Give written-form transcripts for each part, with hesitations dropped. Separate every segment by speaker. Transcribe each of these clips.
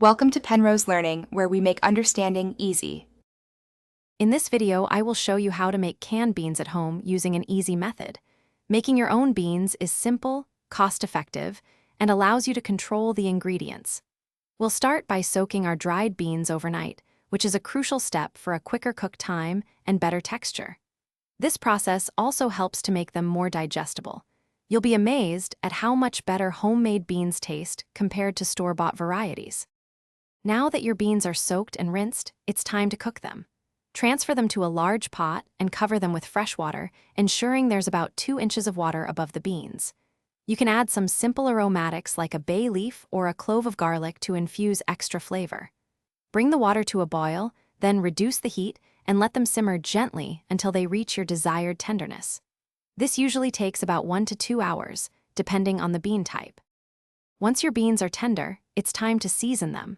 Speaker 1: Welcome to Penrose Learning, where we make understanding easy.
Speaker 2: In this video, I will show you how to make canned beans at home using an easy method. Making your own beans is simple, cost-effective, and allows you to control the ingredients. We'll start by soaking our dried beans overnight, which is a crucial step for a quicker cook time and better texture. This process also helps to make them more digestible. You'll be amazed at how much better homemade beans taste compared to store-bought varieties. Now that your beans are soaked and rinsed, it's time to cook them. Transfer them to a large pot and cover them with fresh water, ensuring there's about 2 inches of water above the beans. You can add some simple aromatics like a bay leaf or a clove of garlic to infuse extra flavor. Bring the water to a boil, then reduce the heat and let them simmer gently until they reach your desired tenderness. This usually takes about 1 to 2 hours, depending on the bean type. Once your beans are tender, it's time to season them.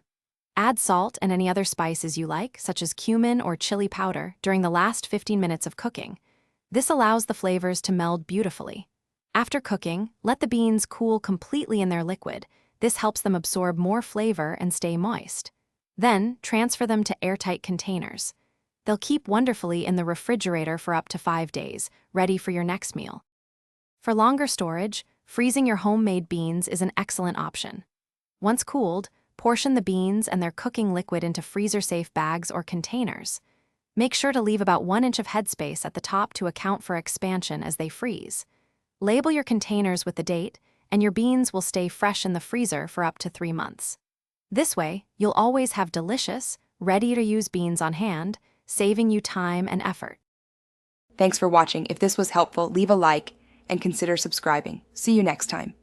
Speaker 2: Add salt and any other spices you like, such as cumin or chili powder, during the last 15 minutes of cooking. This allows the flavors to meld beautifully. After cooking, let the beans cool completely in their liquid. This helps them absorb more flavor and stay moist. Then, transfer them to airtight containers. They'll keep wonderfully in the refrigerator for up to 5 days, ready for your next meal. For longer storage, freezing your homemade beans is an excellent option. Once cooled, portion the beans and their cooking liquid into freezer-safe bags or containers. Make sure to leave about 1 inch of headspace at the top to account for expansion as they freeze. Label your containers with the date, and your beans will stay fresh in the freezer for up to 3 months. This way, you'll always have delicious, ready-to-use beans on hand, saving you time and effort.
Speaker 1: Thanks for watching. If this was helpful, leave a like and consider subscribing. See you next time.